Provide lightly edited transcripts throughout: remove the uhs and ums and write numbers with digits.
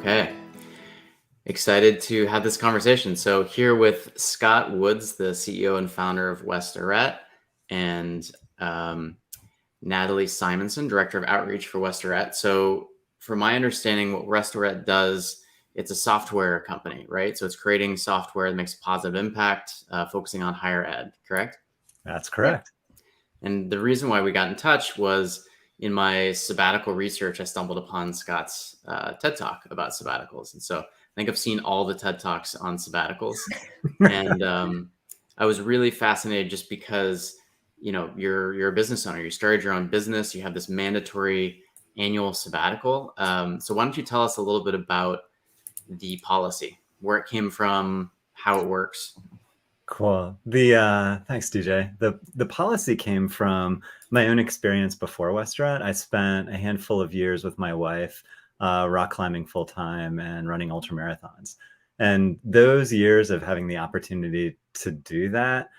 Okay. Excited to have this conversation. So, here with Scott Woods, the CEO and founder of West Arete, and um, Natalie Simonson, Director of Outreach for West Arete. So, from my understanding, what West Arete does, it's a software company, right? So, it's creating software that makes a positive impact, focusing on higher ed, correct? That's correct. And the reason why we got in touch was in my sabbatical research, I stumbled upon Scott's TED Talk about sabbaticals. And so I think I've seen all the TED Talks on sabbaticals. And I was really fascinated just because, you're a business owner, you started your own business, you have this mandatory annual sabbatical. So why don't you tell us a little bit about the policy, where it came from, how it works? Cool. Thanks, DJ. The policy came from my own experience before Westrat. I spent a handful of years with my wife, rock climbing full time and running ultra marathons. And those years of having the opportunity to do that,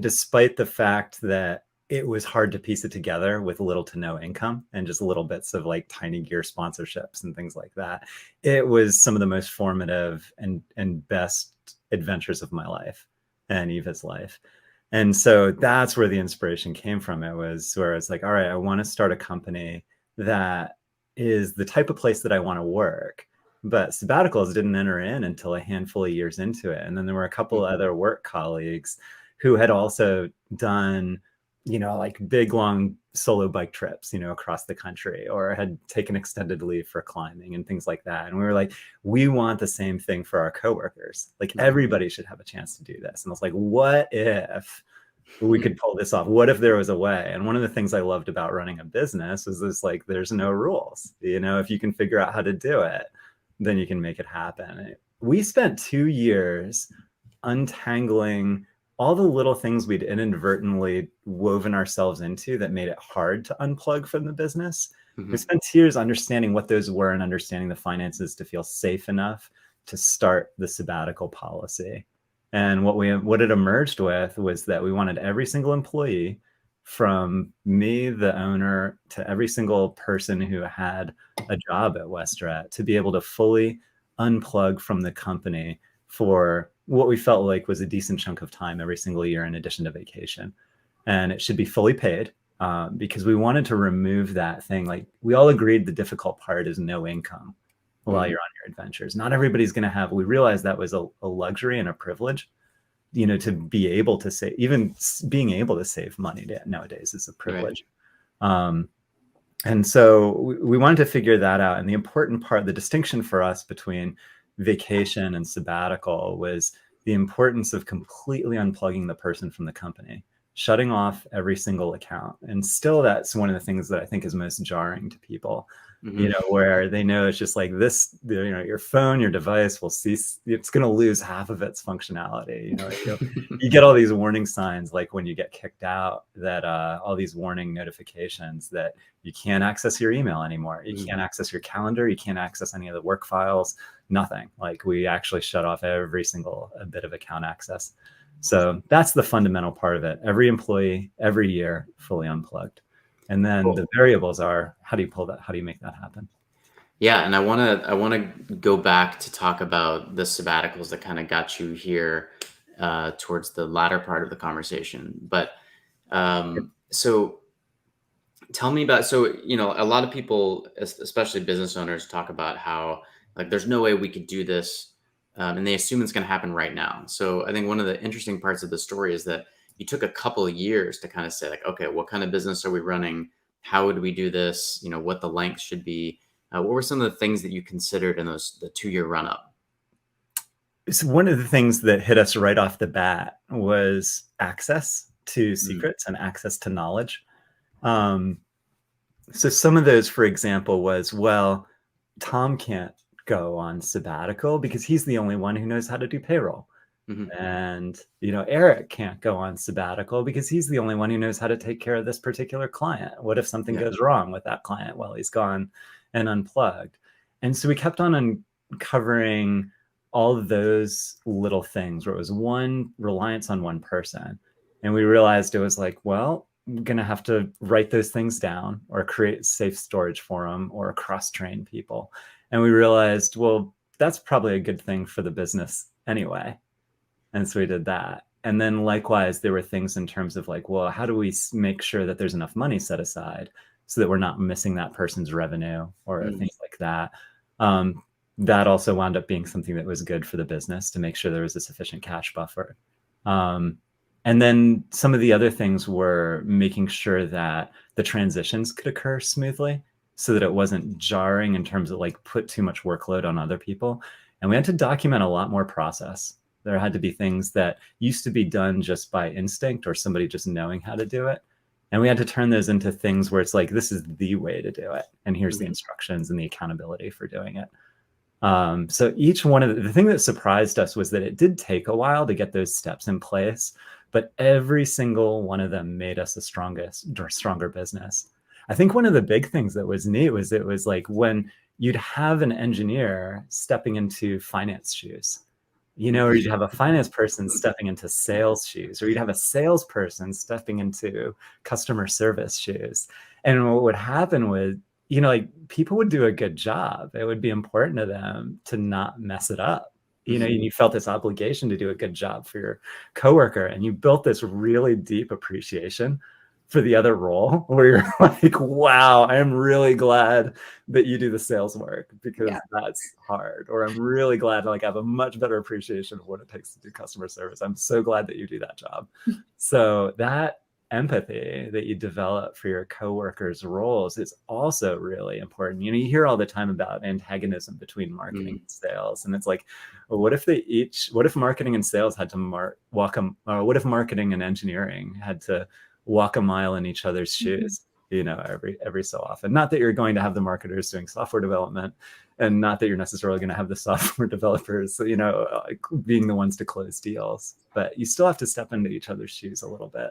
despite the fact that it was hard to piece it together with little to no income and just little bits of like tiny gear sponsorships and things like that, it was some of the most formative and best adventures of my life and Eva's life. And so that's where the inspiration came from. It was where it's like, all right, I want to start a company that is the type of place that I want to work. But sabbaticals didn't enter in until a handful of years into it. And then there were a couple other work colleagues who had also done, like big, long solo bike trips, across the country, or had taken extended leave for climbing and things like that. And we were like, we want the same thing for our coworkers. Like everybody should have a chance to do this. And I was like, what if we could pull this off? What if there was a way? And one of the things I loved about running a business was this, like, there's no rules. If you can figure out how to do it, then you can make it happen. We spent 2 years untangling all the little things we'd inadvertently woven ourselves into that made it hard to unplug from the business. We spent 2 years understanding what those were and understanding the finances to feel safe enough to start the sabbatical policy. And what it emerged with was that we wanted every single employee, from me, the owner, to every single person who had a job at Westrat, to be able to fully unplug from the company for what we felt like was a decent chunk of time every single year in addition to vacation. And it should be fully paid because we wanted to remove that thing. Like, we all agreed the difficult part is no income while you're on your adventures. Not everybody's going to have, we realized that was a luxury and a privilege, to be able to save. Even being able to save money nowadays is a privilege. Right. And so we wanted to figure that out. And the important part, the distinction for us between vacation and sabbatical, was the importance of completely unplugging the person from the company, shutting off every single account. And still, that's one of the things that I think is most jarring to people, where they know it's just like this, your phone, your device will cease, it's going to lose half of its functionality. You get all these warning signs, like when you get kicked out, that all these warning notifications that you can't access your email anymore. You can't access your calendar. You can't access any of the work files, nothing. Like, we actually shut off every single bit of account access. So that's the fundamental part of it. Every employee, every year, fully unplugged. And then the variables are, how do you pull that? How do you make that happen? Yeah, and I want to go back to talk about the sabbaticals that kind of got you here towards the latter part of the conversation. But so tell me about, a lot of people, especially business owners, talk about how, like, there's no way we could do this. And they assume it's going to happen right now. So I think one of the interesting parts of the story is that you took a couple of years to kind of say, like, okay, what kind of business are we running? How would we do this? What the length should be. What were some of the things that you considered in the 2-year run up? So one of the things that hit us right off the bat was access to secrets and access to knowledge. So some of those, for example, was, well, Tom can't go on sabbatical because he's the only one who knows how to do payroll. And, Eric can't go on sabbatical because he's the only one who knows how to take care of this particular client. What if something goes wrong with that client while he's gone and unplugged? And so we kept on uncovering all of those little things where it was one reliance on one person. And we realized it was like, well, I'm going to have to write those things down or create safe storage for them or cross-train people. And we realized, well, that's probably a good thing for the business anyway. And so we did that. And then likewise, there were things in terms of like, well, how do we make sure that there's enough money set aside so that we're not missing that person's revenue or Mm. things like that. That also wound up being something that was good for the business to make sure there was a sufficient cash buffer. And then some of the other things were making sure that the transitions could occur smoothly so that it wasn't jarring in terms of like put too much workload on other people. And we had to document a lot more process. There had to be things that used to be done just by instinct or somebody just knowing how to do it. And we had to turn those into things where it's like, this is the way to do it. And here's the instructions and the accountability for doing it. So each one of the thing that surprised us was that it did take a while to get those steps in place, but every single one of them made us a stronger business. I think one of the big things that was neat was it was like when you'd have an engineer stepping into finance shoes, or you'd have a finance person stepping into sales shoes, or you'd have a salesperson stepping into customer service shoes. And what would happen was, like people would do a good job. It would be important to them to not mess it up. And you felt this obligation to do a good job for your coworker, and you built this really deep appreciation for the other role where you're like, wow, I am really glad that you do the sales work because that's hard. Or I'm really glad I have a much better appreciation of what it takes to do customer service. I'm so glad that you do that job. So that empathy that you develop for your coworkers' roles is also really important. You hear all the time about antagonism between marketing and sales. And it's like, well, what if marketing and sales had to what if marketing and engineering had to walk a mile in each other's shoes, every so often? Not that you're going to have the marketers doing software development, and not that you're necessarily going to have the software developers, being the ones to close deals, but you still have to step into each other's shoes a little bit.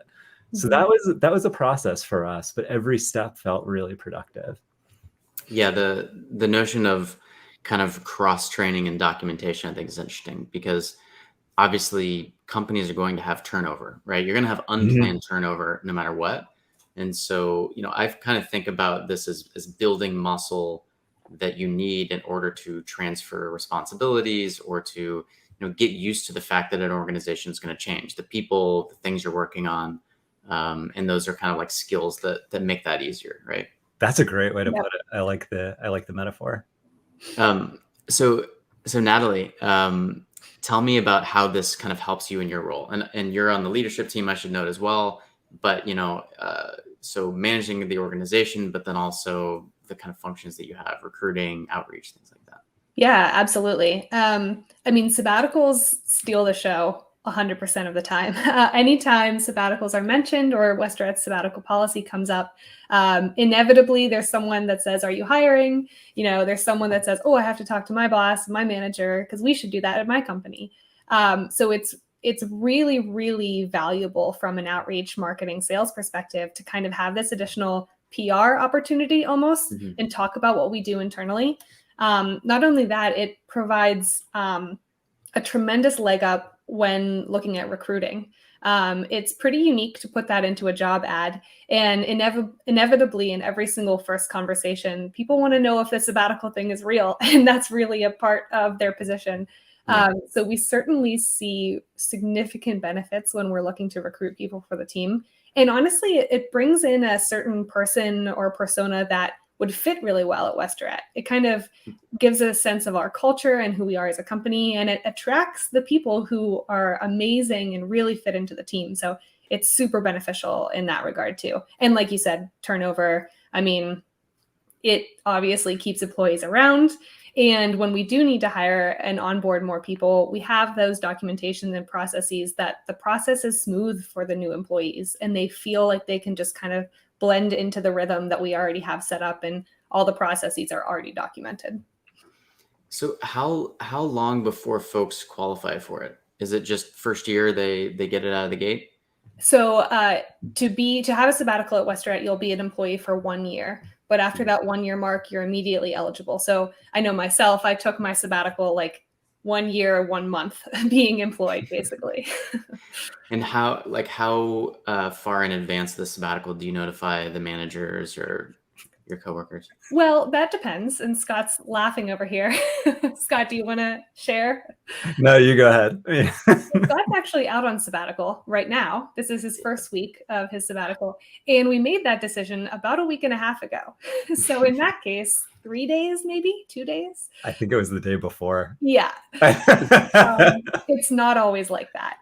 So that was a process for us, but every step felt really productive. Yeah, the notion of kind of cross training and documentation, I think, is interesting because obviously companies are going to have turnover, right? You're going to have unplanned turnover no matter what. And so, I kind of think about this as building muscle that you need in order to transfer responsibilities or to, get used to the fact that an organization is going to change the people, the things you're working on. And those are kind of like skills that make that easier, right? That's a great way to put it. I like the metaphor. So Natalie, tell me about how this kind of helps you in your role. And you're on the leadership team, I should note as well. But so managing the organization, but then also the kind of functions that you have, recruiting, outreach, things like that. Yeah, absolutely. Sabbaticals steal the show 100% of the time. Anytime sabbaticals are mentioned or WestJet's sabbatical policy comes up, inevitably there's someone that says, "Are you hiring?" There's someone that says, "Oh, I have to talk to my boss, my manager, because we should do that at my company." So it's really, really valuable from an outreach, marketing, sales perspective to kind of have this additional PR opportunity almost and talk about what we do internally. Not only that, it provides a tremendous leg up when looking at recruiting. It's pretty unique to put that into a job ad. And inevitably in every single first conversation, people want to know if the sabbatical thing is real. And that's really a part of their position. So we certainly see significant benefits when we're looking to recruit people for the team. And honestly, it brings in a certain person or persona that would fit really well at WestJet. It kind of gives a sense of our culture and who we are as a company, and it attracts the people who are amazing and really fit into the team. So it's super beneficial in that regard too. And like you said, turnover, it obviously keeps employees around. And when we do need to hire and onboard more people, we have those documentations and processes that the process is smooth for the new employees and they feel like they can just kind of blend into the rhythm that we already have set up and all the processes are already documented. So how long before folks qualify for it? Is it just first year they get it out of the gate? So to have a sabbatical at WestJet, you'll be an employee for 1 year. But after that 1 year mark, you're immediately eligible. So I know myself, I took my sabbatical like 1 year, 1 month being employed, basically. And how far in advance of the sabbatical do you notify the managers or your coworkers? Well, that depends. And Scott's laughing over here. Scott, do you want to share? No, you go ahead. Scott's actually out on sabbatical right now. This is his first week of his sabbatical. And we made that decision about a week and a half ago. So in that case, 3 days, maybe 2 days. I think it was the day before. Yeah. It's not always like that.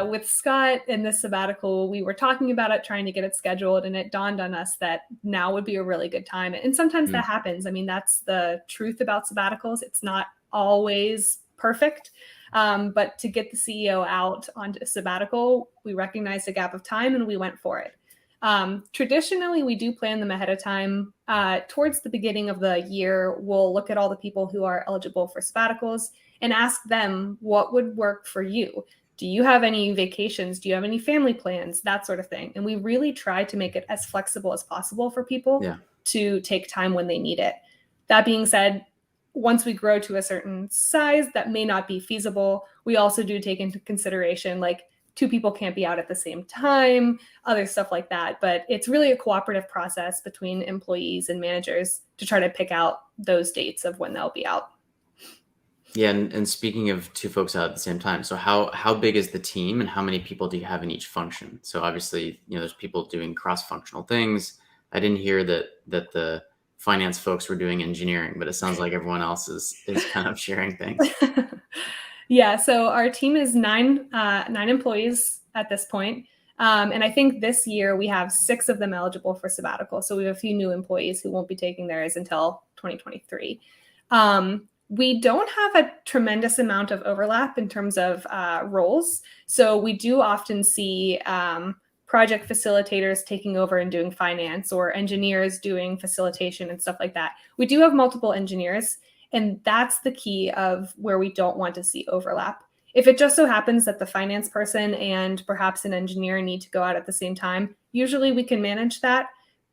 With Scott and this sabbatical, we were talking about it, trying to get it scheduled, and it dawned on us that now would be a really good time. And sometimes that happens. I mean, that's the truth about sabbaticals. It's not always perfect. But to get the CEO out on a sabbatical, we recognized a gap of time and we went for it. Traditionally, we do plan them ahead of time. Towards the beginning of the year, we'll look at all the people who are eligible for sabbaticals and ask them what would work for you. Do you have any vacations? Do you have any family plans? That sort of thing. And we really try to make it as flexible as possible for people to take time when they need it. That being said, once we grow to a certain size, that may not be feasible. We also do take into consideration, like, 2 people can't be out at the same time, other stuff like that. But it's really a cooperative process between employees and managers to try to pick out those dates of when they'll be out. Yeah, and speaking of 2 folks out at the same time, so how big is the team and how many people do you have in each function? So obviously, there's people doing cross-functional things. I didn't hear that the finance folks were doing engineering, but it sounds like everyone else is kind of sharing things. Yeah, so our team is 9 employees at this point. And I think this year we have 6 of them eligible for sabbatical. So we have a few new employees who won't be taking theirs until 2023. We don't have a tremendous amount of overlap in terms of roles. So we do often see project facilitators taking over and doing finance, or engineers doing facilitation and stuff like that. We do have multiple engineers, and that's the key of where we don't want to see overlap. If it just so happens that the finance person and perhaps an engineer need to go out at the same time, usually we can manage that.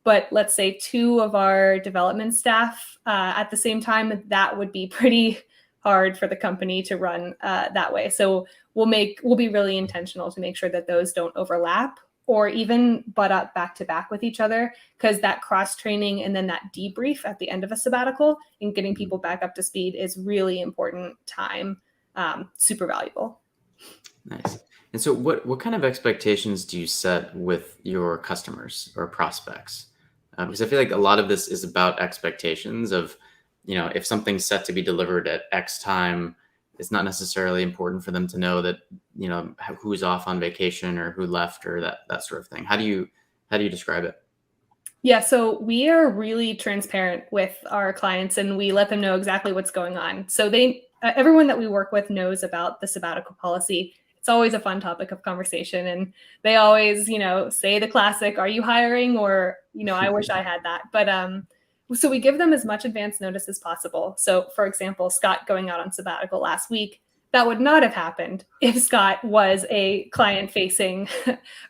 But let's say 2 of our development staff at the same time, that would be pretty hard for the company to run that way. So we'll be really intentional to make sure that those don't overlap or even butt up back to back with each other, because that cross training and then that debrief at the end of a sabbatical and getting people back up to speed is really important time, super valuable. Nice. And so what kind of expectations do you set with your customers or prospects? Because I feel like a lot of this is about expectations of, if something's set to be delivered at X time, it's not necessarily important for them to know that, who's off on vacation or who left or that sort of thing. How do you describe it? Yeah, so we are really transparent with our clients and we let them know exactly what's going on. So everyone that we work with knows about the sabbatical policy. It's always a fun topic of conversation, and they always, say the classic, "Are you hiring?" or, "I wish I had that." But so we give them as much advance notice as possible. So, for example, Scott going out on sabbatical last week, that would not have happened if Scott was a client-facing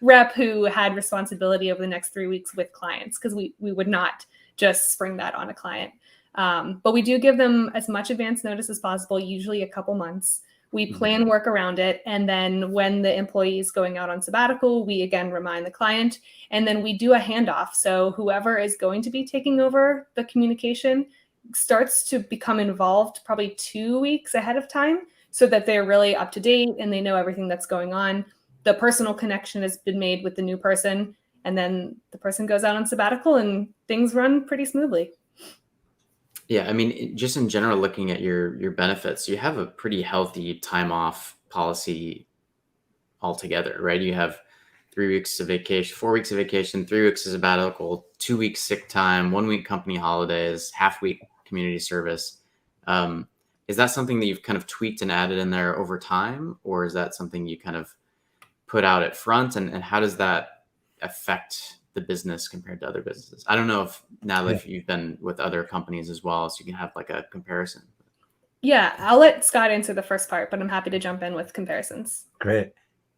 rep who had responsibility over the next 3 weeks with clients, because we would not just spring that on a client. But we do give them as much advance notice as possible, usually a couple months. We plan work around it. And then when the employee is going out on sabbatical, we again remind the client, and then we do a handoff. So whoever is going to be taking over the communication starts to become involved probably 2 weeks ahead of time, so that they're really up to date and they know everything that's going on. The personal connection has been made with the new person, and then the person goes out on sabbatical and things run pretty smoothly. Yeah, I mean, just in general, looking at your benefits, you have a pretty healthy time off policy altogether, right? You have 3 weeks of vacation, 4 weeks of vacation, 3 weeks of sabbatical, 2 weeks sick time, 1 week company holidays, half week community service. Is that something that you've kind of tweaked and added in there over time, or is that something you kind of put out at front? And how does that affect the business compared to other businesses? I don't know if, Natalie, if you've been with other companies as well, so you can have like a comparison. Yeah, I'll let Scott answer the first part, but I'm happy to jump in with comparisons. Great.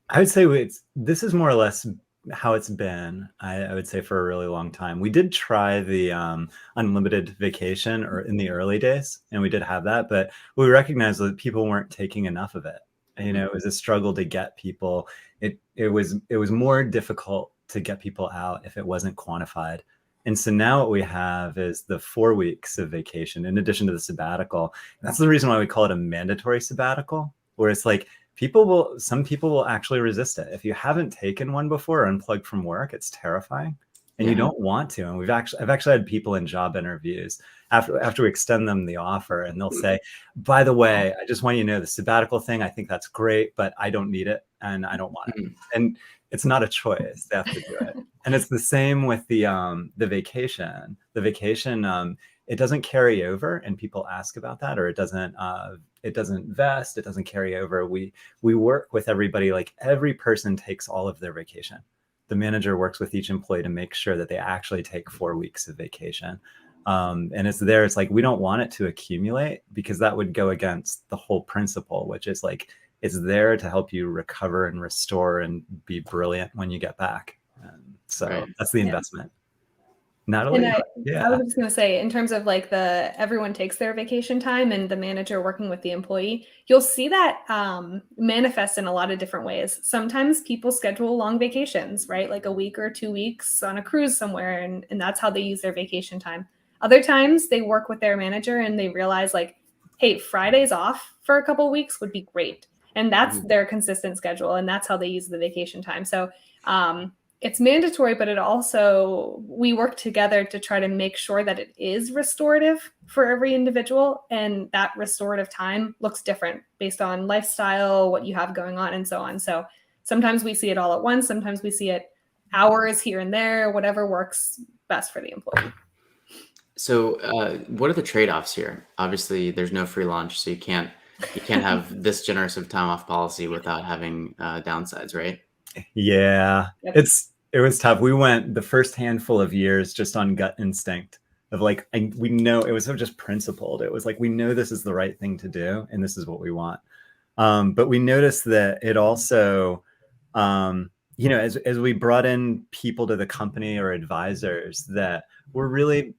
I would say this is more or less how it's been, I would say, for a really long time. We did try the unlimited vacation or in the early days, and we did have that, but we recognized that people weren't taking enough of it. It was a struggle to get people. It was more difficult to get people out if it wasn't quantified. And so now what we have is the 4 weeks of vacation in addition to the sabbatical. And that's the reason why we call it a mandatory sabbatical, where it's like some people will actually resist it. If you haven't taken one before or unplugged from work, it's terrifying and you don't want to. And I've actually had people in job interviews after we extend them the offer, and they'll say, by the way, I just want you to know the sabbatical thing, I think that's great, but I don't need it and I don't want it. And it's not a choice. They have to do it. And it's the same with the vacation. The vacation, it doesn't carry over, and people ask about that, or it doesn't vest, it doesn't carry over. We work with everybody, like every person takes all of their vacation. The manager works with each employee to make sure that they actually take 4 weeks of vacation. And it's there. It's like, we don't want it to accumulate, because that would go against the whole principle, which is like, it's there to help you recover and restore and be brilliant when you get back. So that's the investment. Natalie? And I was just going to say, in terms of like everyone takes their vacation time and the manager working with the employee, you'll see that manifest in a lot of different ways. Sometimes people schedule long vacations, right? Like a week or 2 weeks on a cruise somewhere, and that's how they use their vacation time. Other times they work with their manager and they realize like, hey, Fridays off for a couple of weeks would be great. And that's their consistent schedule, and that's how they use the vacation time. So it's mandatory, but it also, we work together to try to make sure that it is restorative for every individual. And that restorative time looks different based on lifestyle, what you have going on, and so on. So sometimes we see it all at once. Sometimes we see it hours here and there, whatever works best for the employee. So what are the trade-offs here? Obviously, there's no free lunch, so you can't have this generous of time off policy without having downsides, right? Yeah, Yep. It was tough. We went the first handful of years just on gut instinct of like, we know, it was just principled. It was like, we know this is the right thing to do and this is what we want. But we noticed that it also, as we brought in people to the company or advisors that were really,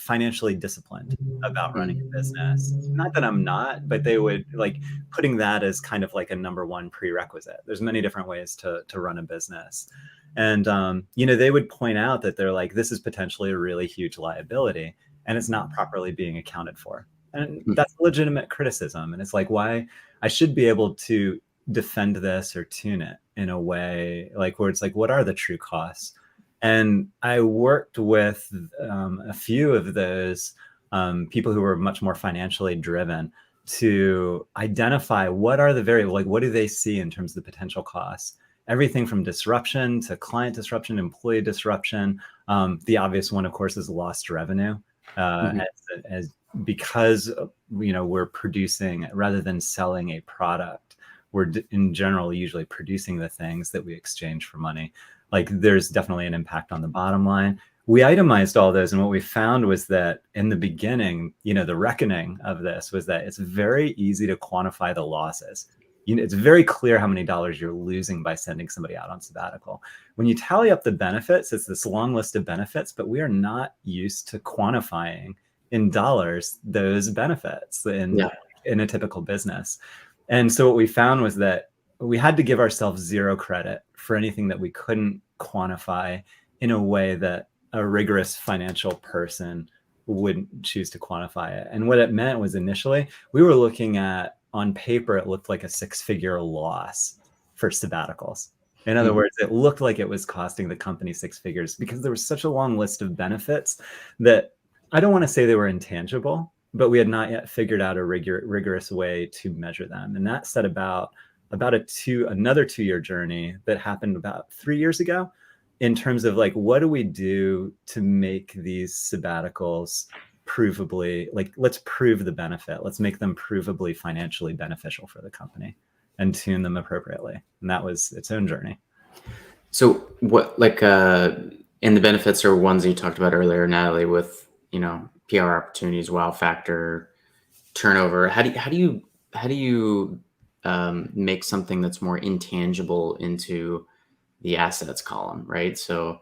financially disciplined about running a business. Not that I'm not, but they would like putting that as kind of like a number one prerequisite. There's many different ways to run a business. And, they would point out that they're like, this is potentially a really huge liability and it's not properly being accounted for. And that's legitimate criticism. And it's like, why I should be able to defend this or tune it in a way like where it's like, what are the true costs? And I worked with a few of those people who were much more financially driven to identify what are the what do they see in terms of the potential costs? Everything from disruption to client disruption, employee disruption. The obvious one, of course, is lost revenue. Because we're producing rather than selling a product, we're in general usually producing the things that we exchange for money. Like there's definitely an impact on the bottom line. We itemized all those, and what we found was that in the beginning, the reckoning of this was that it's very easy to quantify the losses. It's very clear how many dollars you're losing by sending somebody out on sabbatical. When you tally up the benefits, it's this long list of benefits, but we are not used to quantifying in dollars those benefits in a typical business. And so what we found was that we had to give ourselves zero credit for anything that we couldn't quantify in a way that a rigorous financial person wouldn't choose to quantify it. And what it meant was initially we were looking at, on paper, it looked like a 6-figure loss for sabbaticals. In other words, it looked like it was costing the company 6 figures because there was such a long list of benefits that I don't want to say they were intangible, but we had not yet figured out a rigorous way to measure them. And that set about another 2-year journey that happened about 3 years ago in terms of like, what do we do to make these sabbaticals provably, like, let's prove the benefit. Let's make them provably financially beneficial for the company and tune them appropriately. And that was its own journey. So what, like, and the benefits are ones that you talked about earlier, Natalie, with, PR opportunities, wow factor, turnover. How do you make something that's more intangible into the assets column, right? So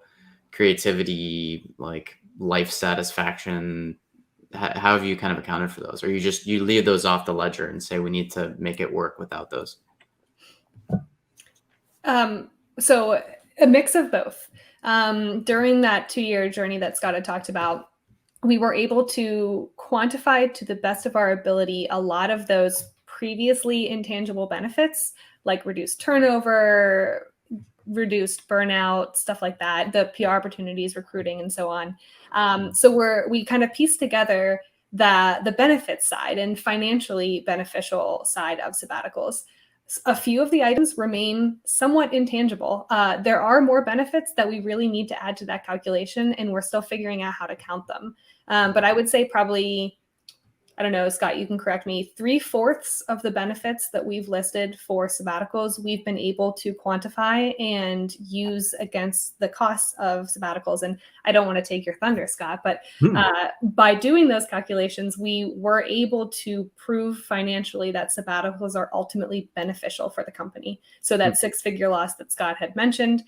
creativity, like life satisfaction, how have you kind of accounted for those? Or you leave those off the ledger and say, we need to make it work without those? So a mix of both. During that 2-year journey that Scott had talked about, we were able to quantify to the best of our ability a lot of those previously intangible benefits, like reduced turnover, reduced burnout, stuff like that, the PR opportunities, recruiting, and so on. So we kind of pieced together the benefits side and financially beneficial side of sabbaticals. A few of the items remain somewhat intangible. There are more benefits that we really need to add to that calculation, and we're still figuring out how to count them. But I would say probably, I don't know, Scott, you can correct me, 3/4 of the benefits that we've listed for sabbaticals, we've been able to quantify and use against the costs of sabbaticals. And I don't want to take your thunder, Scott, but by doing those calculations, we were able to prove financially that sabbaticals are ultimately beneficial for the company. So that 6-figure loss that Scott had mentioned,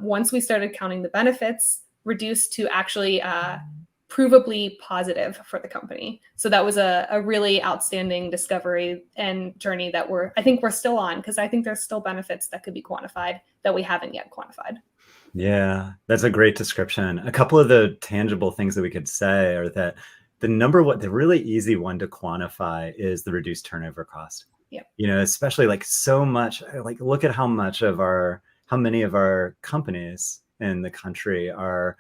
once we started counting the benefits, reduced to actually provably positive for the company. So that was a really outstanding discovery and journey that I think we're still on, because I think there's still benefits that could be quantified that we haven't yet quantified. Yeah, that's a great description. A couple of the tangible things that we could say are that the really easy one to quantify is the reduced turnover cost. Yep. Especially like so much, like look at how many of our companies in the country are,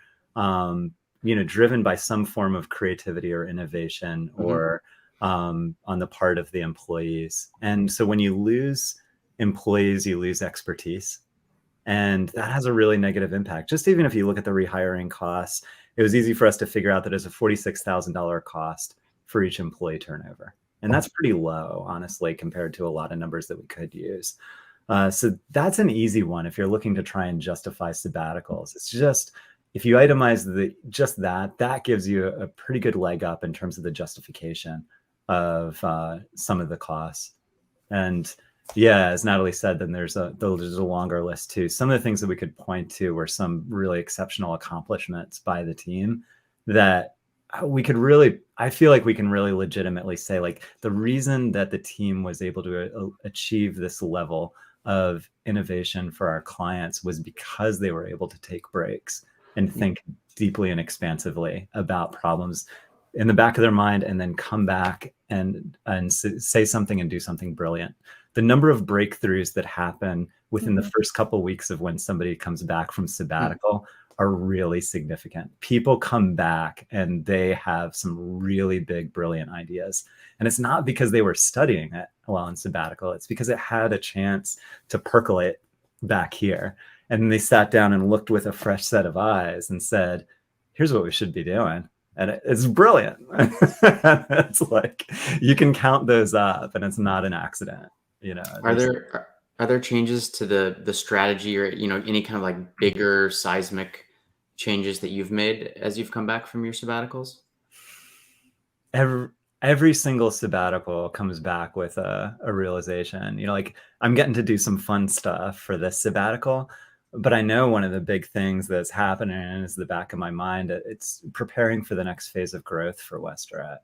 driven by some form of creativity or innovation or on the part of the employees. And so when you lose employees, you lose expertise. And that has a really negative impact. Just even if you look at the rehiring costs, it was easy for us to figure out that it's a $46,000 cost for each employee turnover. And that's pretty low, honestly, compared to a lot of numbers that we could use. So that's an easy one if you're looking to try and justify sabbaticals. It's just, if you itemize that gives you a pretty good leg up in terms of the justification of some of the costs. And yeah, as Natalie said, then there's a longer list too. Some of the things that we could point to were some really exceptional accomplishments by the team that I feel like we can really legitimately say, like, the reason that the team was able to achieve this level of innovation for our clients was because they were able to take breaks and think deeply and expansively about problems in the back of their mind, and then come back and say something and do something brilliant. The number of breakthroughs that happen within the first couple of weeks of when somebody comes back from sabbatical are really significant. People come back and they have some really big, brilliant ideas. And it's not because they were studying it while on sabbatical. It's because it had a chance to percolate back here. And they sat down and looked with a fresh set of eyes and said, here's what we should be doing. And it's brilliant. It's like, you can count those up and it's not an accident. Are there changes to the strategy or, any kind of like bigger seismic changes that you've made as you've come back from your sabbaticals? Every single sabbatical comes back with a realization, like, I'm getting to do some fun stuff for this sabbatical, but I know one of the big things that's happening is the back of my mind. It's preparing for the next phase of growth for WestJet.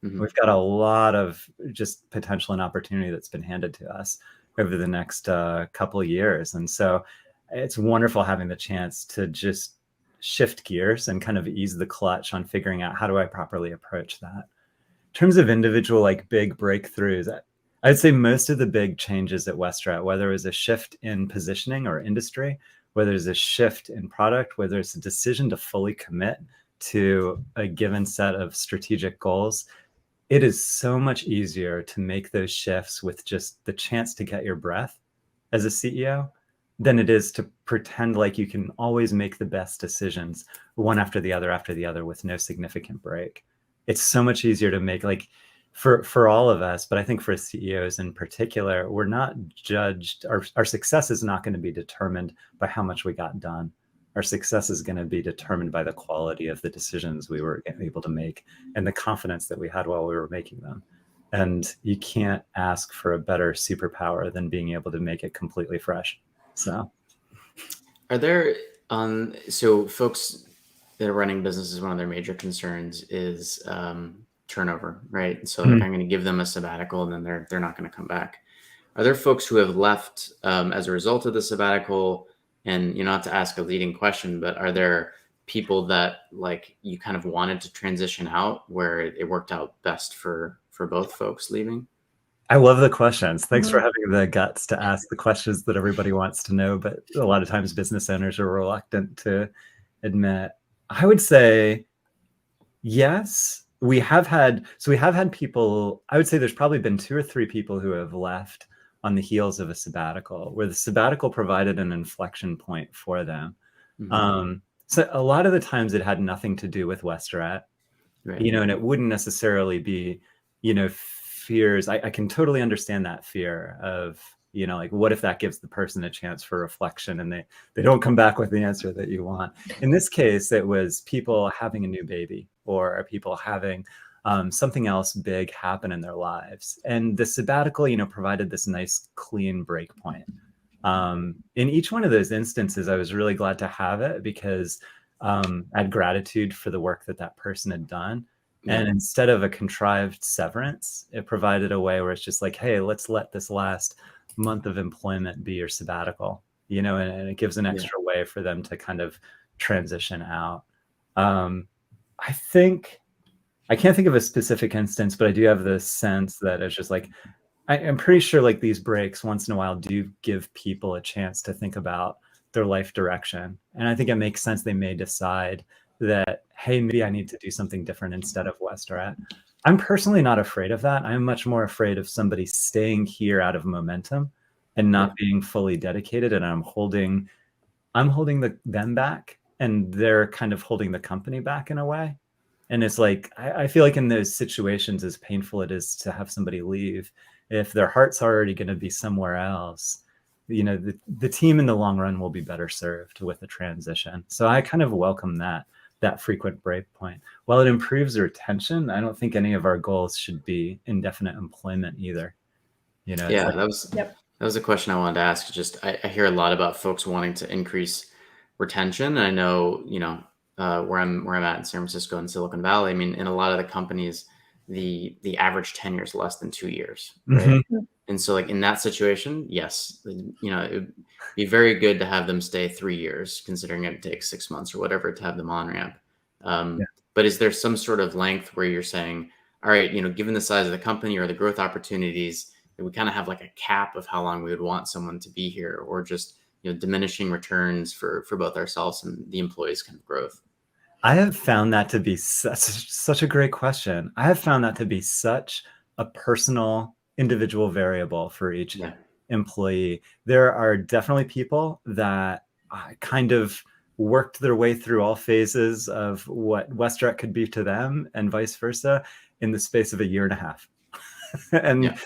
We've got a lot of just potential and opportunity that's been handed to us over the next couple of years. And so it's wonderful having the chance to just shift gears and kind of ease the clutch on figuring out, how do I properly approach that? In terms of individual, like, big breakthroughs, I'd say most of the big changes at WestJet, whether it was a shift in positioning or industry, whether it's a shift in product, whether it's a decision to fully commit to a given set of strategic goals, it is so much easier to make those shifts with just the chance to get your breath as a CEO than it is to pretend like you can always make the best decisions one after the other with no significant break. It's so much easier to make, like, for all of us, but I think for CEOs in particular, we're not judged, our success is not going to be determined by how much we got done. Our success is going to be determined by the quality of the decisions we were able to make and the confidence that we had while we were making them. And you can't ask for a better superpower than being able to make it completely fresh. So, are there, so folks that are running businesses, one of their major concerns is turnover, right? So like, I'm going to give them a sabbatical and then they're not going to come back. Are there folks who have left as a result of the sabbatical, And not to ask a leading question, but are there people that like you kind of wanted to transition out where it worked out best for both folks leaving? I love the questions. Thanks for Mhm. having the guts to ask the questions that everybody wants to know, but a lot of times business owners are reluctant to admit. I would say yes. We have had people. I would say there's probably been 2 or 3 people who have left on the heels of a sabbatical, where the sabbatical provided an inflection point for them. Mhm. So a lot of the times it had nothing to do with Westrat, Right. and it wouldn't necessarily be, fears. I can totally understand that fear of, like, what if that gives the person a chance for reflection and they don't come back with the answer that you want. In this case, it was people having a new baby or people having something else big happen in their lives. And the sabbatical, provided this nice, clean break point. In each one of those instances, I was really glad to have it because I had gratitude for the work that person had done. Yeah. And instead of a contrived severance, it provided a way where it's just like, hey, let's let this last month of employment be your sabbatical, and it gives an extra way for them to kind of transition out. I think I can't think of a specific instance, but I do have the sense that it's just like, I'm pretty sure like these breaks once in a while do give people a chance to think about their life direction. And I think it makes sense they may decide that, hey, maybe I need to do something different instead of Westrat. I'm personally not afraid of that. I'm much more afraid of somebody staying here out of momentum and not being fully dedicated. And I'm holding them back and they're kind of holding the company back in a way. And it's like, I feel like in those situations, as painful it is to have somebody leave, if their heart's already going to be somewhere else, the team in the long run will be better served with a transition. So I kind of welcome that frequent break point. While it improves retention, I don't think any of our goals should be indefinite employment either. It's Yeah, like, Yep. that was a question I wanted to ask. Just I hear a lot about folks wanting to increase retention. And I know, where I'm at in San Francisco and Silicon Valley. I mean, in a lot of the companies, the average tenure is less than 2 years, right? Mhm. And so, like in that situation, yes, it would be very good to have them stay 3 years, considering it takes 6 months or whatever to have them on ramp. Yeah. But is there some sort of length where you're saying, all right, given the size of the company or the growth opportunities, that we kind of have like a cap of how long we would want someone to be here, or just diminishing returns for both ourselves and the employees' kind of growth? I have found that to be such a great question. I have found that to be such a personal, individual variable for each Yeah. employee. There are definitely people that kind of worked their way through all phases of what Westrat could be to them and vice versa in the space of a year and a half. And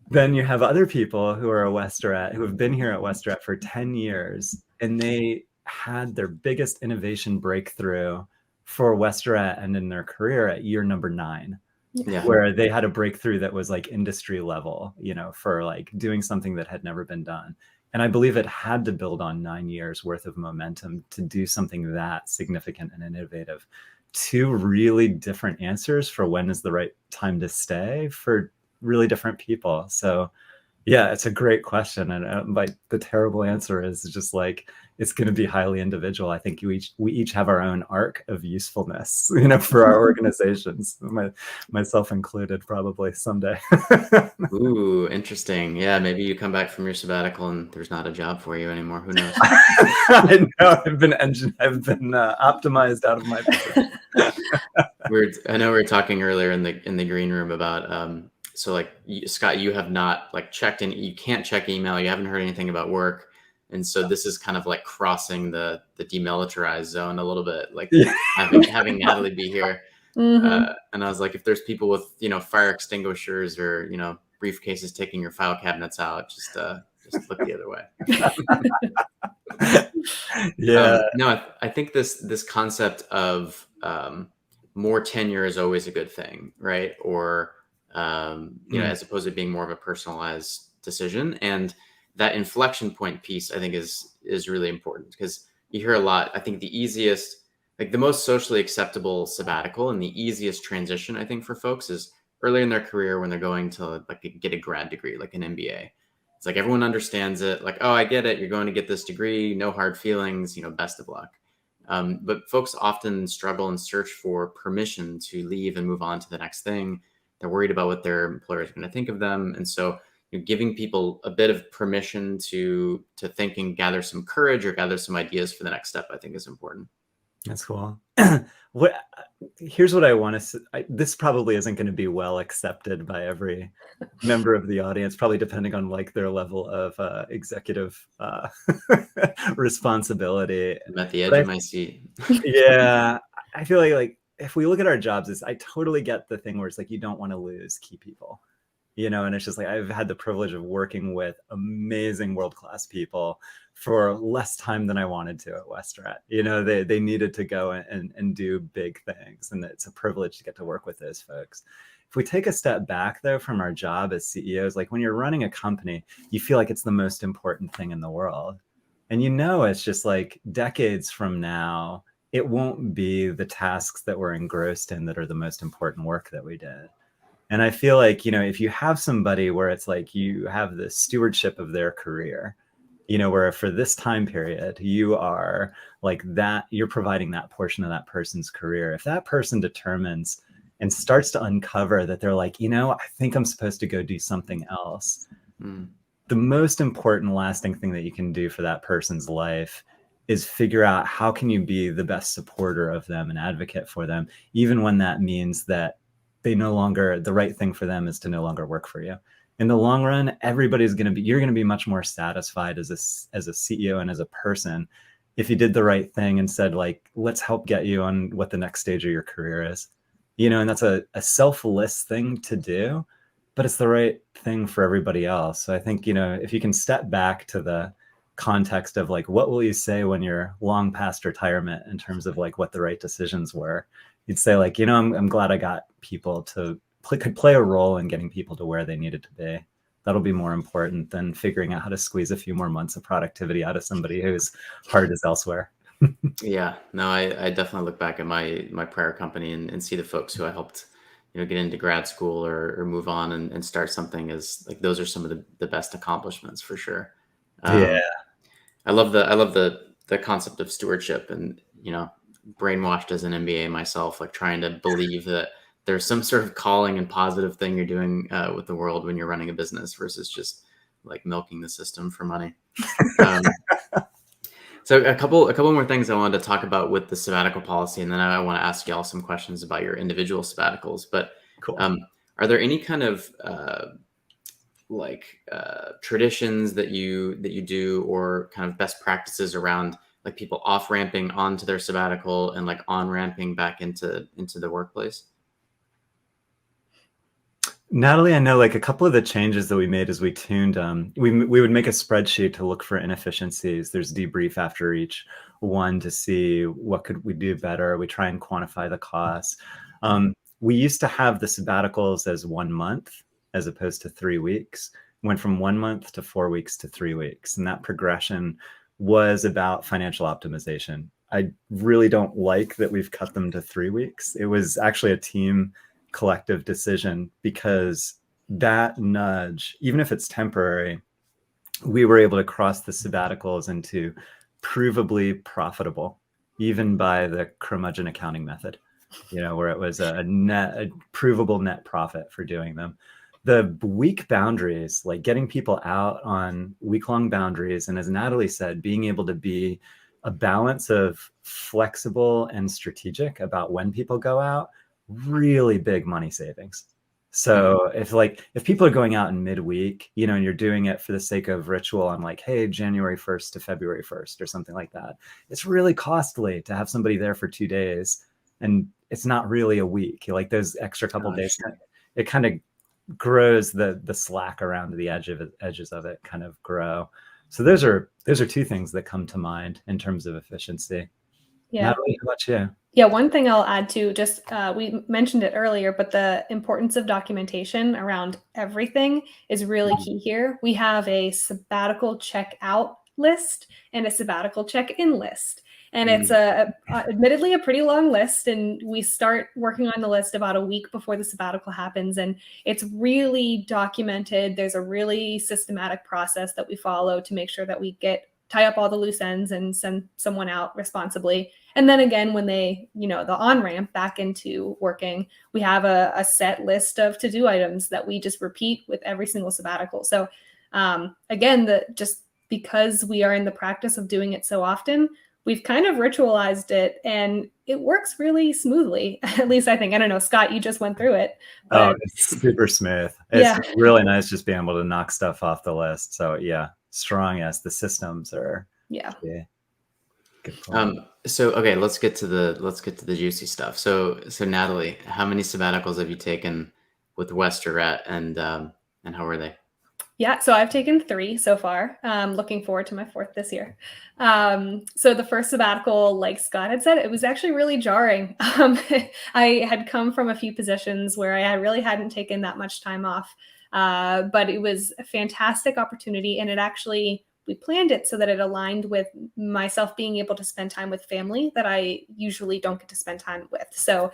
then you have other people who are who have been here at Westrat for 10 years, and they had their biggest innovation breakthrough for Westrat and in their career at year number 9, Yeah. where they had a breakthrough that was like industry level, for like doing something that had never been done. And I believe it had to build on 9 years worth of momentum to do something that significant and innovative. 2 really different answers for when is the right time to stay for really different people. So yeah, it's a great question. And like the terrible answer is just like, it's going to be highly individual. I think we each have our own arc of usefulness, for our organizations, myself included, probably someday. Ooh, interesting. Yeah, maybe you come back from your sabbatical and there's not a job for you anymore. Who knows? I know I've been optimized out of my position. I know we were talking earlier in the green room about so like Scott, you have not like checked in. You can't check email. You haven't heard anything about work, and so this is kind of like crossing the demilitarized zone a little bit. Like having Natalie be here, and I was like, if there's people with fire extinguishers or briefcases taking your file cabinets out, just look the other way. Yeah. No, I think this concept of more tenure is always a good thing, right? Or as opposed to being more of a personalized decision. And that inflection point piece, I think, is really important, because you hear a lot. I think the easiest, like the most socially acceptable sabbatical and the easiest transition, I think, for folks is early in their career when they're going to like get a grad degree, like an MBA. It's like everyone understands it. Like, oh, I get it. You're going to get this degree. No hard feelings. Best of luck. But folks often struggle and search for permission to leave and move on to the next thing. They're worried about what their employer is going to think of them, and so giving people a bit of permission to think and gather some courage or gather some ideas for the next step, I think, is important. That's cool. Here's what I want to say. This probably isn't going to be well accepted by every member of the audience, probably depending on like their level of executive responsibility. I'm at the edge of my seat. Yeah, I feel like if we look at our jobs, I totally get the thing where it's like you don't want to lose key people, and it's just like I've had the privilege of working with amazing world-class people for less time than I wanted to at WestRat. They needed to go and do big things, and it's a privilege to get to work with those folks. If we take a step back though from our job as CEOs, like when you're running a company, you feel like it's the most important thing in the world. And it's just like decades from now, it won't be the tasks that we're engrossed in that are the most important work that we did. And I feel like, if you have somebody where it's like you have the stewardship of their career, where for this time period, you are like that, you're providing that portion of that person's career. If that person determines and starts to uncover that they're like, I think I'm supposed to go do something else. The most important lasting thing that you can do for that person's life is figure out how can you be the best supporter of them and advocate for them, even when that means that the right thing for them is to no longer work for you. In the long run, you're going to be much more satisfied as a CEO and as a person if you did the right thing and said, like, let's help get you on what the next stage of your career is. And that's a selfless thing to do, but it's the right thing for everybody else. So I think, if you can step back to the context of like, what will you say when you're long past retirement in terms of like what the right decisions were, you'd say like, I'm glad I got people could play a role in getting people to where they needed to be. That'll be more important than figuring out how to squeeze a few more months of productivity out of somebody whose heart is elsewhere. Yeah, no, I definitely look back at my prior company and see the folks who I helped, get into grad school or move on and start something as like, those are some of the best accomplishments for sure. Yeah. I love the concept of stewardship and, brainwashed as an MBA myself, like trying to believe that there's some sort of calling and positive thing you're doing with the world when you're running a business versus just like milking the system for money. So a couple more things I wanted to talk about with the sabbatical policy, and then I want to ask y'all some questions about your individual sabbaticals. But Cool. Are there any kind of traditions that you do, or kind of best practices around like people off ramping onto their sabbatical and like on ramping back into the workplace? Natalie, I know like a couple of the changes that we made as we tuned, we would make a spreadsheet to look for inefficiencies. There's debrief after each one to see what could we do better. We try and quantify the costs. We used to have the sabbaticals as 1 month as opposed to 3 weeks. Went from 1 month to 4 weeks to 3 weeks. And that progression was about financial optimization. I really don't like that we've cut them to 3 weeks. It was actually a team collective decision because that nudge, even if it's temporary, we were able to cross the sabbaticals into provably profitable, even by the curmudgeon accounting method, where it was a provable net profit for doing them. The week boundaries, like getting people out on week-long boundaries, and as Natalie said, being able to be a balance of flexible and strategic about when people go out, really big money savings. So if people are going out in midweek, and you're doing it for the sake of ritual on like, hey, January 1st to February 1st or something like that, it's really costly to have somebody there for 2 days. And it's not really a week. Like those extra couple days, it kind of grows the slack around the edges of it kind of grow. So those are two things that come to mind in terms of efficiency. Yeah. Natalie, how about you? Yeah, one thing I'll add to just we mentioned it earlier, but the importance of documentation around everything is really key here. We have a sabbatical check-out list and a sabbatical check-in list. And it's admittedly a pretty long list. And we start working on the list about a week before the sabbatical happens. And it's really documented. There's a really systematic process that we follow to make sure that we tie up all the loose ends and send someone out responsibly. And then again, when they, the on-ramp back into working, we have a set list of to-do items that we just repeat with every single sabbatical. So again, just because we are in the practice of doing it so often, we've kind of ritualized it and it works really smoothly. At least I think. I don't know, Scott, you just went through it. But it's super smooth. It's really nice just being able to knock stuff off the list. So yeah, strong as the systems are. Yeah. Good point. So okay, let's get to the juicy stuff. So Natalie, how many sabbaticals have you taken with West Arete, and how were they? Yeah, so I've taken 3 so far. Looking forward to my 4th this year. So the first sabbatical, like Scott had said, it was actually really jarring. I had come from a few positions where I really hadn't taken that much time off, but it was a fantastic opportunity, and we planned it so that it aligned with myself being able to spend time with family that I usually don't get to spend time with. So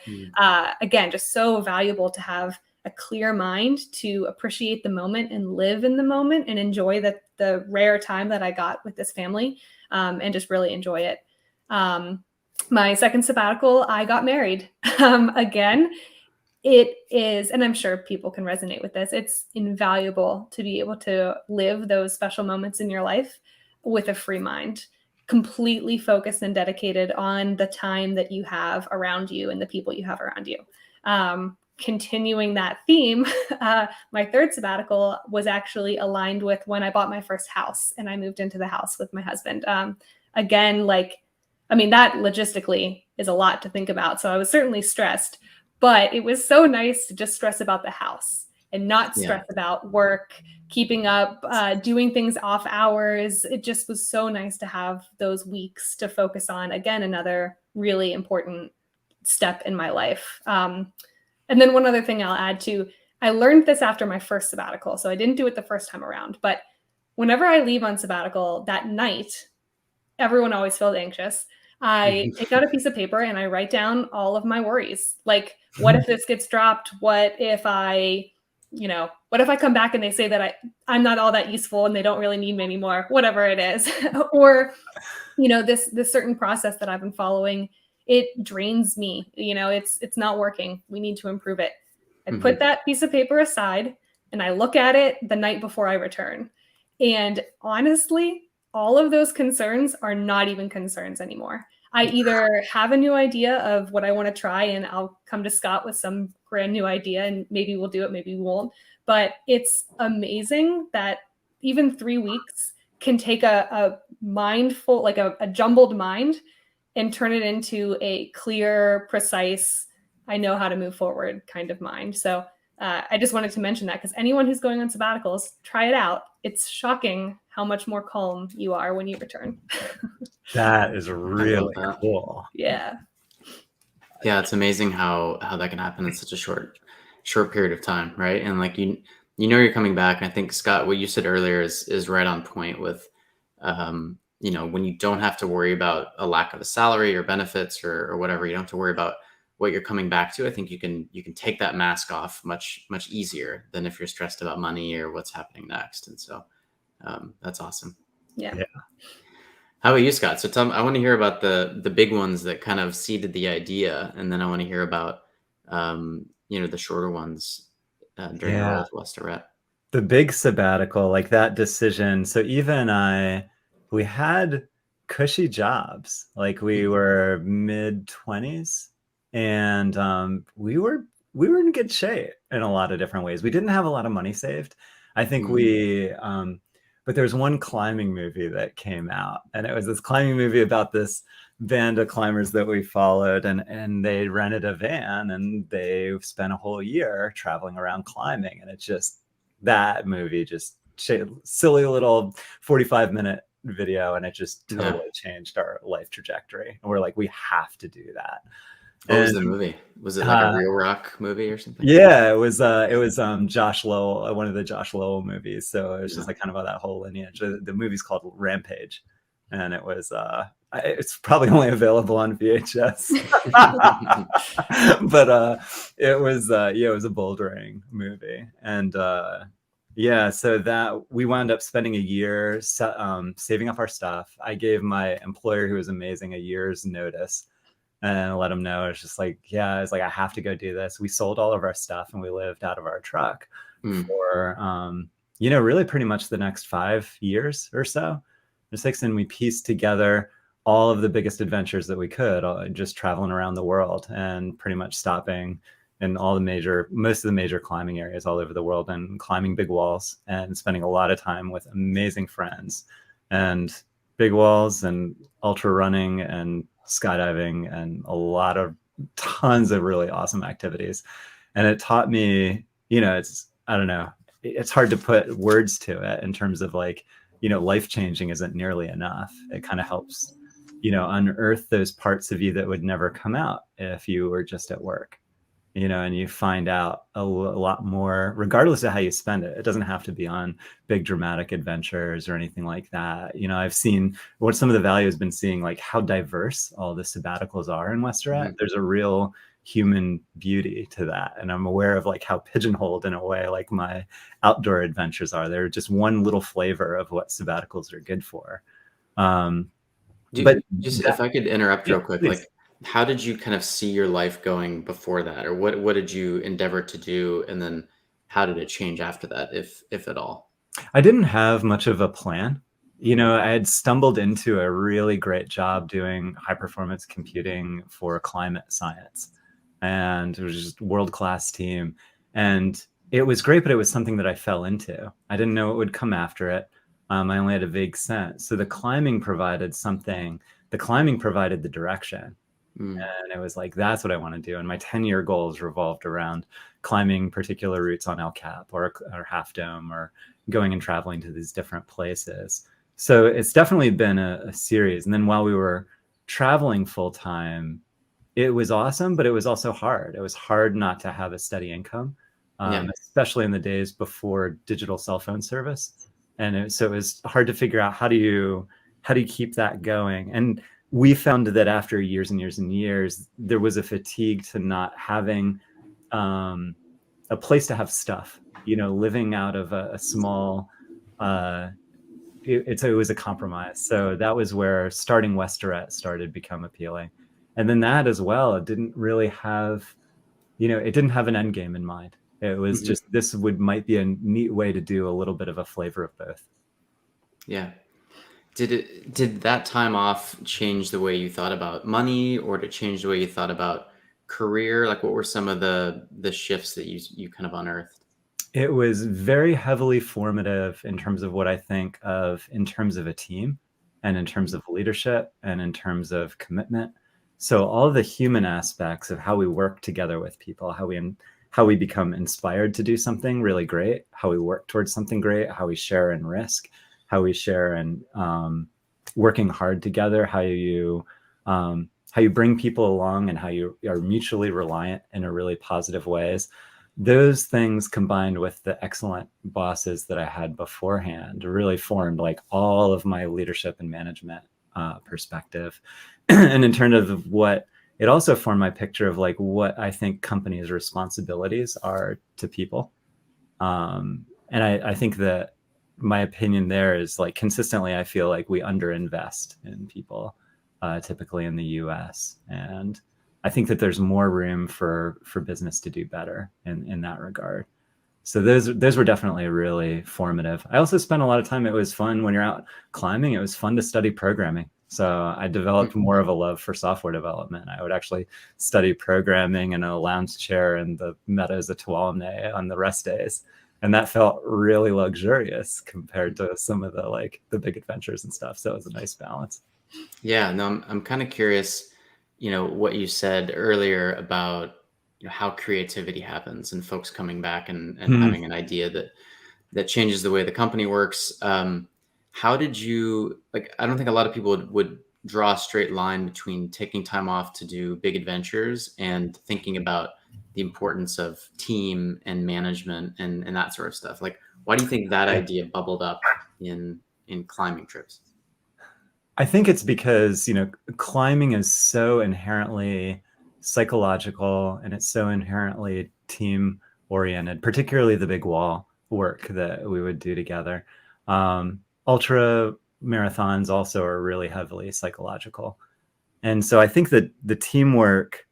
again, just so valuable to have a clear mind to appreciate the moment and live in the moment and enjoy the rare time that I got with this family, and just really enjoy it. My second sabbatical, I got married. Again, it is, and I'm sure people can resonate with this, it's invaluable to be able to live those special moments in your life with a free mind, completely focused and dedicated on the time that you have around you and the people you have around you. Continuing that theme, my third sabbatical was actually aligned with when I bought my first house and I moved into the house with my husband. Again, that logistically is a lot to think about. So I was certainly stressed, but it was so nice to just stress about the house and not stress about work, keeping up, doing things off hours. It just was so nice to have those weeks to focus on, again, another really important step in my life. And then one other thing I'll add too, I learned this after my first sabbatical. So I didn't do it the first time around, but whenever I leave on sabbatical that night, everyone always feels anxious. I take out a piece of paper and I write down all of my worries. Like, what if this gets dropped? What if I come back and they say that I'm not all that useful and they don't really need me anymore, whatever it is. Or, this certain process that I've been following, it drains me. It's not working. We need to improve it. I put that piece of paper aside and I look at it the night before I return. And honestly, all of those concerns are not even concerns anymore. I either have a new idea of what I want to try and I'll come to Scott with some brand new idea and maybe we'll do it, maybe we won't. But it's amazing that even 3 weeks can take a mindful, like a jumbled mind, and turn it into a clear, precise, I know how to move forward kind of mind. So I just wanted to mention that because anyone who's going on sabbaticals, try it out. It's shocking how much more calm you are when you return. That is really cool. Yeah. Yeah, it's amazing how that can happen in such a short period of time, right? And like you're coming back. And I think, Scott, what you said earlier is right on point with when you don't have to worry about a lack of a salary or benefits or whatever, you don't have to worry about what you're coming back to. I think you can take that mask off much easier than if you're stressed about money or what's happening next. And so that's awesome. Yeah. How about you, Scott? So I want to hear about the big ones that kind of seeded the idea, and then I want to hear about the shorter ones during your role with West Arete. The big sabbatical, like that decision. So we had cushy jobs. Like we were mid-20s, and we were in good shape in a lot of different ways. We didn't have a lot of money saved. I think but there's one climbing movie that came out, and it was this climbing movie about this band of climbers that we followed, and they rented a van and they spent a whole year traveling around climbing. And it's just, that movie, just silly little 45-minute video, and it just totally changed our life trajectory. And we're like, we have to do that. What was the movie? Was it like a real rock movie or something? Yeah, it was Josh Lowell, one of the Josh Lowell movies. So it was just like kind of about that whole lineage. The movie's called Rampage, and it was it's probably only available on VHS. But it was it was a bouldering movie. And yeah, so that we wound up spending a year saving up our stuff. I gave my employer, who was amazing, a year's notice and let him know. It's just like, yeah, it's like, I have to go do this. We sold all of our stuff and we lived out of our truck for really pretty much the next 5 years or so. And we pieced together all of the biggest adventures that we could, just traveling around the world and pretty much stopping in most of the major climbing areas all over the world and climbing big walls and spending a lot of time with amazing friends and big walls and ultra running and skydiving and tons of really awesome activities. And it taught me, I don't know, it's hard to put words to it in terms of like, life changing isn't nearly enough. It kind of helps, unearth those parts of you that would never come out if you were just at work, and you find out a lot more, regardless of how you spend it. It doesn't have to be on big dramatic adventures or anything like that. I've seen what some of the value has been seeing, like how diverse all the sabbaticals are in Westerette. There's a real human beauty to that. And I'm aware of like how pigeonholed in a way, like my outdoor adventures are. They're just one little flavor of what sabbaticals are good for. If I could interrupt real quick, please. like, how did you kind of see your life going before that, or what did you endeavor to do, and then how did it change after that, if at all? I didn't have much of a plan. I had stumbled into a really great job doing high performance computing for climate science, and it was just world-class team, and it was great, but it was something that I fell into. I didn't know what would come after it. I only had a vague sense. So the climbing provided something. The climbing provided the direction. And it was like, that's what I want to do. And my 10-year goals revolved around climbing particular routes on El Cap or Half Dome, or going and traveling to these different places. So it's definitely been a series. And then while we were traveling full time, it was awesome, but it was also hard. It was hard not to have a steady income, especially in the days before digital cell phone service. And so it was hard to figure out how do you keep that going. And we found that after years and years and years, there was a fatigue to not having a place to have stuff, living out of a small, it was a compromise. So that was where starting Westerette started become appealing. And then that as well, it didn't really have, it didn't have an end game in mind. It was just, this might be a neat way to do a little bit of a flavor of both. Yeah. Did that time off change the way you thought about money, or did it change the way you thought about career? Like, what were some of the shifts that you kind of unearthed? It was very heavily formative in terms of what I think of in terms of a team, and in terms of leadership, and in terms of commitment. So all of the human aspects of how we work together with people, how we become inspired to do something really great, how we work towards something great, how we share in risk, how we share in working hard together, how you bring people along, and how you are mutually reliant in a really positive ways. Those things combined with the excellent bosses that I had beforehand really formed like all of my leadership and management perspective. And in terms of what it also formed my picture of like what I think companies' responsibilities are to people. And I think that my opinion there is like consistently, I feel like we underinvest in people, typically in the US. And I think that there's more room for business to do better in that regard. So those were definitely really formative. I also spent a lot of time. It was fun when you're out climbing. It was fun to study programming. So I developed more of a love for software development. I would actually study programming in a lounge chair in the meadows of Tuolumne on the rest days. And that felt really luxurious compared to some of the big adventures and stuff. So it was a nice balance. Yeah, no, I'm kind of curious, what you said earlier about how creativity happens and folks coming back and having an idea that changes the way the company works. How did you, I don't think a lot of people would draw a straight line between taking time off to do big adventures and thinking about the importance of team and management and that sort of stuff. Like, why do you think that idea bubbled up in climbing trips? I think it's because, climbing is so inherently psychological and it's so inherently team oriented, particularly the big wall work that we would do together. Ultra marathons also are really heavily psychological. And so I think that the teamwork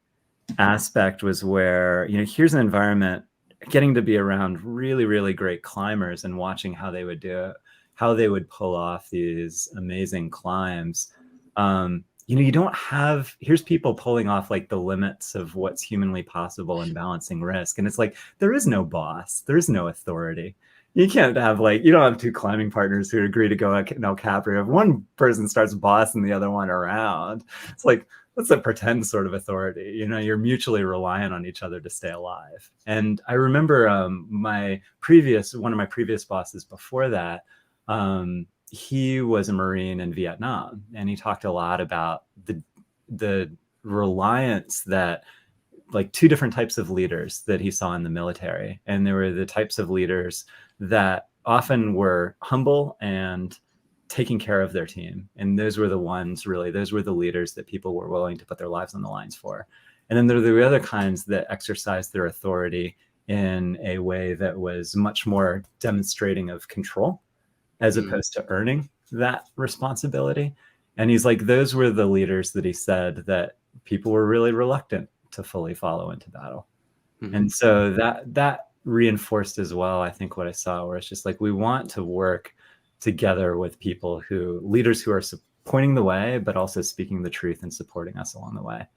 aspect was where, here's an environment, getting to be around really, really great climbers and watching how they would do it, how they would pull off these amazing climbs. You don't have, here's people pulling off like the limits of what's humanly possible and balancing risk. And it's like, there is no boss, there is no authority. You can't have you don't have two climbing partners who agree to go at El Capri. If one person starts bossing the other one around, it's like, that's a pretend sort of authority. You're mutually reliant on each other to stay alive. And I remember one of my previous bosses before that, he was a Marine in Vietnam, and he talked a lot about the reliance that two different types of leaders that he saw in the military. And there were the types of leaders that often were humble and taking care of their team. And those were the leaders that people were willing to put their lives on the lines for. And then there were the other kinds that exercised their authority in a way that was much more demonstrating of control as opposed to earning that responsibility. And he's like, those were the leaders that he said that people were really reluctant to fully follow into battle. And so that reinforced as well, I think, what I saw, where it's just like, we want to work together with leaders who are pointing the way, but also speaking the truth and supporting us along the way.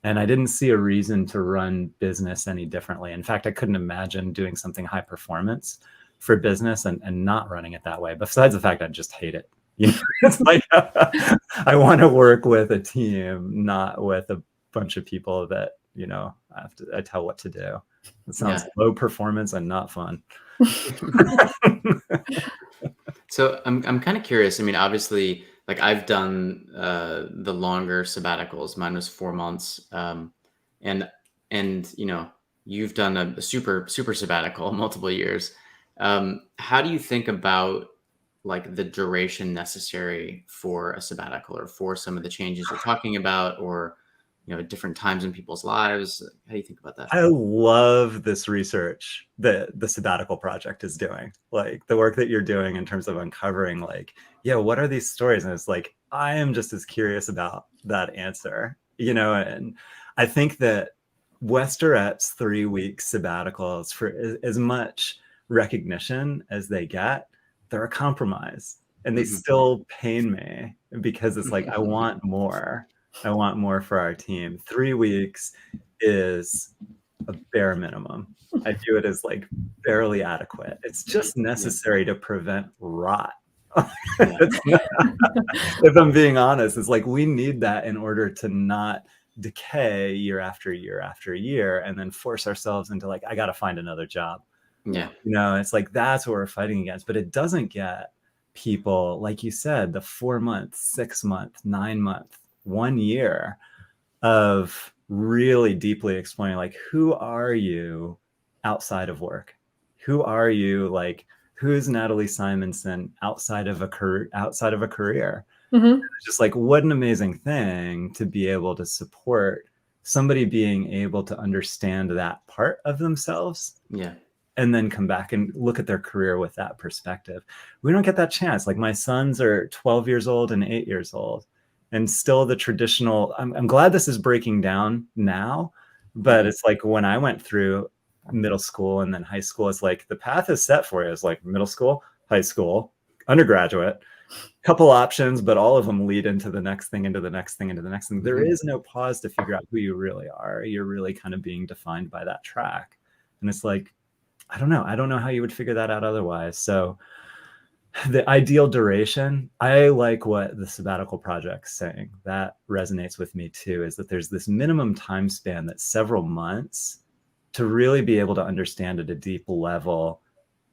And I didn't see a reason to run business any differently. In fact, I couldn't imagine doing something high performance for business and not running it that way. Besides the fact I just hate it. It's like, I want to work with a team, not with a bunch of people that, I tell what to do. It sounds low performance and not fun. So I'm kind of curious. I mean, obviously, I've done the longer sabbaticals. Mine was 4 months, and you've done a super sabbatical, multiple years. How do you think about the duration necessary for a sabbatical, or for some of the changes you're talking about, or different times in people's lives? How do you think about that? I love this research that the Sabbatical Project is doing, the work that you're doing in terms of uncovering, what are these stories? And it's like, I am just as curious about that answer, and I think that Westoret's 3-week sabbaticals, for as much recognition as they get, they're a compromise, and they still pain me, because it's like, I want more. I want more for our team. 3 weeks is a bare minimum. I view it as barely adequate. It's just necessary to prevent rot. If I'm being honest, it's we need that in order to not decay year after year after year, and then force ourselves into I got to find another job. Yeah. It's that's what we're fighting against. But it doesn't get people, like you said, the 4 month, 6 month, 9 month, 1 year of really deeply exploring, who are you outside of work? Who are you? Who's Natalie Simonson outside of a career? It's just what an amazing thing to be able to support somebody being able to understand that part of themselves. Yeah. And then come back and look at their career with that perspective. We don't get that chance. My sons are 12 years old and 8 years old. And still the traditional, I'm glad this is breaking down now, but it's when I went through middle school and then high school, it's the path is set for you. It's middle school, high school, undergraduate, couple options, but all of them lead into the next thing, into the next thing, into the next thing. There is no pause to figure out who you really are. You're really kind of being defined by that track. And it's I don't know. I don't know how you would figure that out otherwise. So the ideal duration, I like what the Sabbatical Project's saying. That resonates with me too, is that there's this minimum time span that's several months to really be able to understand at a deep level,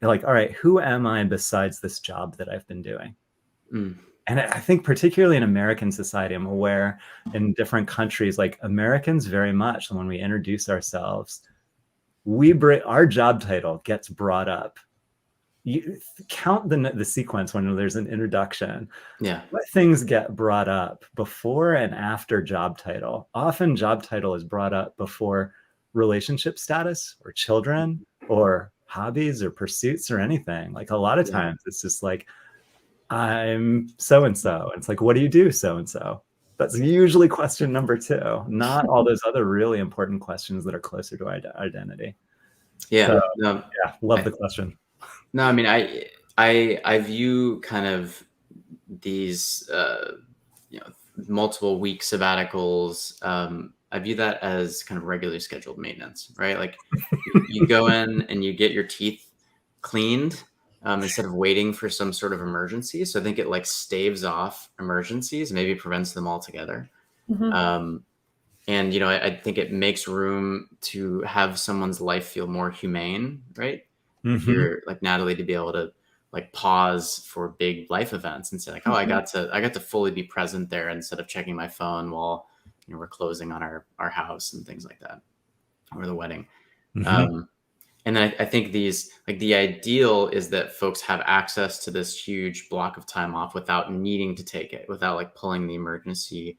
all right, who am I besides this job that I've been doing? And I think particularly in American society, I'm aware in different countries, Americans very much, when we introduce ourselves, our job title gets brought up you count the sequence when there's an introduction. Yeah. What things get brought up before and after job title? Often job title is brought up before relationship status or children or hobbies or pursuits or anything. Like a lot of times it's just like, I'm so-and-so. It's like, what do you do, so-and-so? That's usually question number 2, not all those other really important questions that are closer to identity. Yeah. So, No, yeah, love the question. no, I mean, I view kind of these, multiple week sabbaticals. I view that as kind of regularly scheduled maintenance, right? Like you go in and you get your teeth cleaned instead of waiting for some sort of emergency. So I think it like staves off emergencies, maybe prevents them altogether. Mhm. And I think it makes room to have someone's life feel more humane, right? If you're like Natalie, to be able to like pause for big life events and say like, oh, I got to fully be present there instead of checking my phone while we're closing on our house and things like that, or the wedding. And then I think the ideal is that folks have access to this huge block of time off without needing to take it, without like pulling the emergency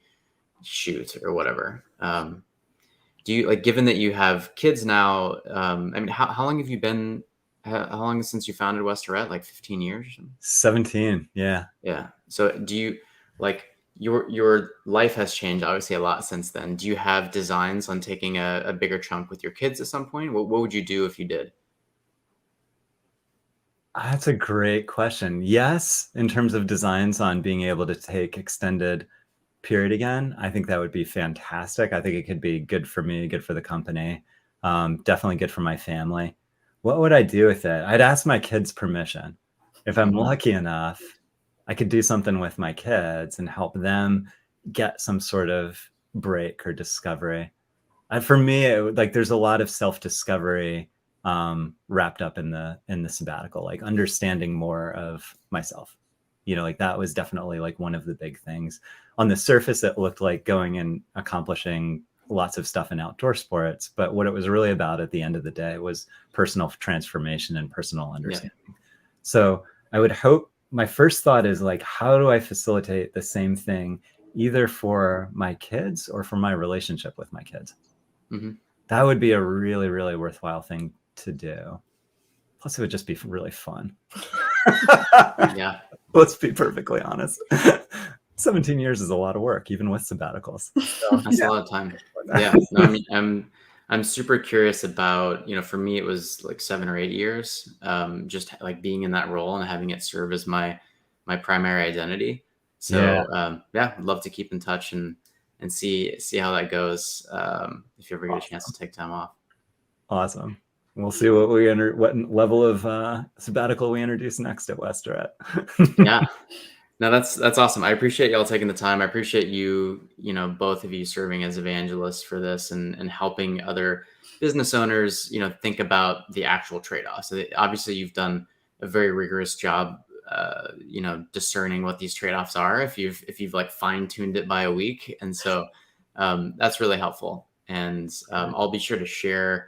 shoot or whatever. Do you like, given that you have kids now, I mean, how long have you been, how long since you founded Arete? Like 15 years or something? 17. Yeah. Yeah. So do you like your life has changed obviously a lot since then. Do you have designs on taking a bigger chunk with your kids at some point? What would you do if you did? That's a great question. Yes, in terms of designs on being able to take extended period again, I think that would be fantastic. I think it could be good for me, good for the company, definitely good for my family. What would I do with it? I'd ask my kids permission. If I'm lucky enough, I could do something with my kids and help them get some sort of break or discovery. For me, there's a lot of self-discovery wrapped up in the sabbatical, like understanding more of myself. Like that was definitely like one of the big things. On the surface, it looked like going and accomplishing lots of stuff in outdoor sports, but what it was really about at the end of the day was personal transformation and personal understanding. Yeah. So I would hope, my first thought is like, how do I facilitate the same thing either for my kids or for my relationship with my kids? That would be a really, really worthwhile thing to do. Plus, it would just be really fun. Yeah. Let's be perfectly honest. 17 years is a lot of work, even with sabbaticals. So, that's a lot of time. Yeah. No, I mean, I'm super curious about, for me, it was like 7 or 8 years, just like being in that role and having it serve as my primary identity. So yeah, I'd love to keep in touch and see how that goes. If you ever get a chance to take time off. Awesome. We'll see what level of sabbatical we introduce next at Arete. Yeah. No, that's awesome. I appreciate y'all taking the time. I appreciate you, both of you serving as evangelists for this and helping other business owners, think about the actual trade-offs. So obviously you've done a very rigorous job, discerning what these trade-offs are if you've like fine-tuned it by a week. And so that's really helpful. And I'll be sure to share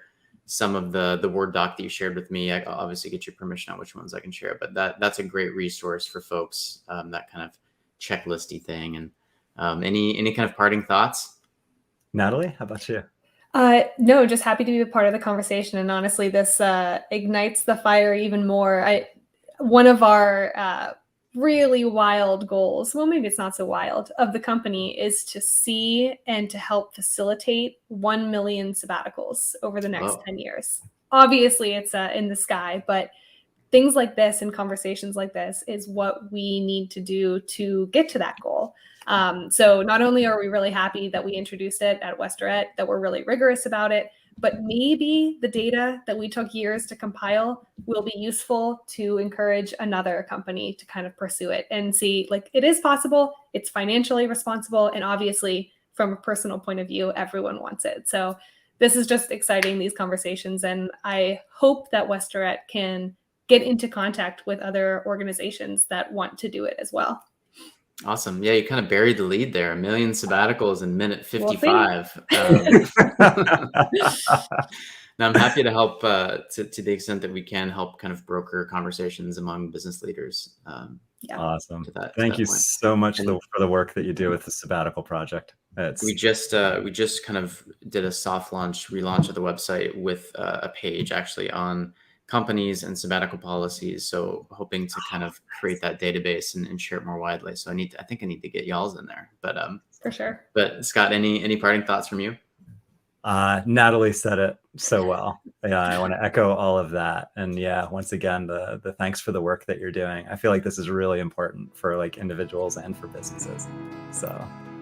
some of the Word doc that you shared with me. I obviously get your permission on which ones I can share, but that's a great resource for folks, that kind of checklisty thing. And any kind of parting thoughts? Natalie, how about you? No, just happy to be a part of the conversation. And honestly, this ignites the fire even more. One of our really wild goals, well, maybe it's not so wild, of the company is to see and to help facilitate 1 million sabbaticals over the next 10 years. Obviously, it's in the sky, but things like this and conversations like this is what we need to do to get to that goal. So not only are we really happy that we introduced it at Arete, that we're really rigorous about it, but maybe the data that we took years to compile will be useful to encourage another company to kind of pursue it and see, like, it is possible, it's financially responsible, and obviously from a personal point of view, everyone wants it. So this is just exciting, these conversations, and I hope that Arete can get into contact with other organizations that want to do it as well. Awesome. Yeah, you kind of buried the lead there. 1 million sabbaticals in minute 55. Now, I'm happy to help to the extent that we can help kind of broker conversations among business leaders. Yeah. Awesome. To that Thank you point. so much And for the work that you do with the Sabbatical project. we just kind of did a soft relaunch of the website with a page actually on companies and sabbatical policies. So hoping to kind of create that database and share it more widely. So I think I need to get y'all's in there. For sure. But Scott, any parting thoughts from you? Natalie said it so well. Yeah, I want to echo all of that. And yeah, once again, the thanks for the work that you're doing. I feel like this is really important for like individuals and for businesses. So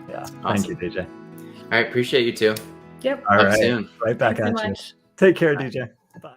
yeah, Awesome. Thank you, DJ. All right, appreciate you too. Yep. All Talk right, soon. right back Thanks so at you. much. Take care, Bye. DJ. Bye.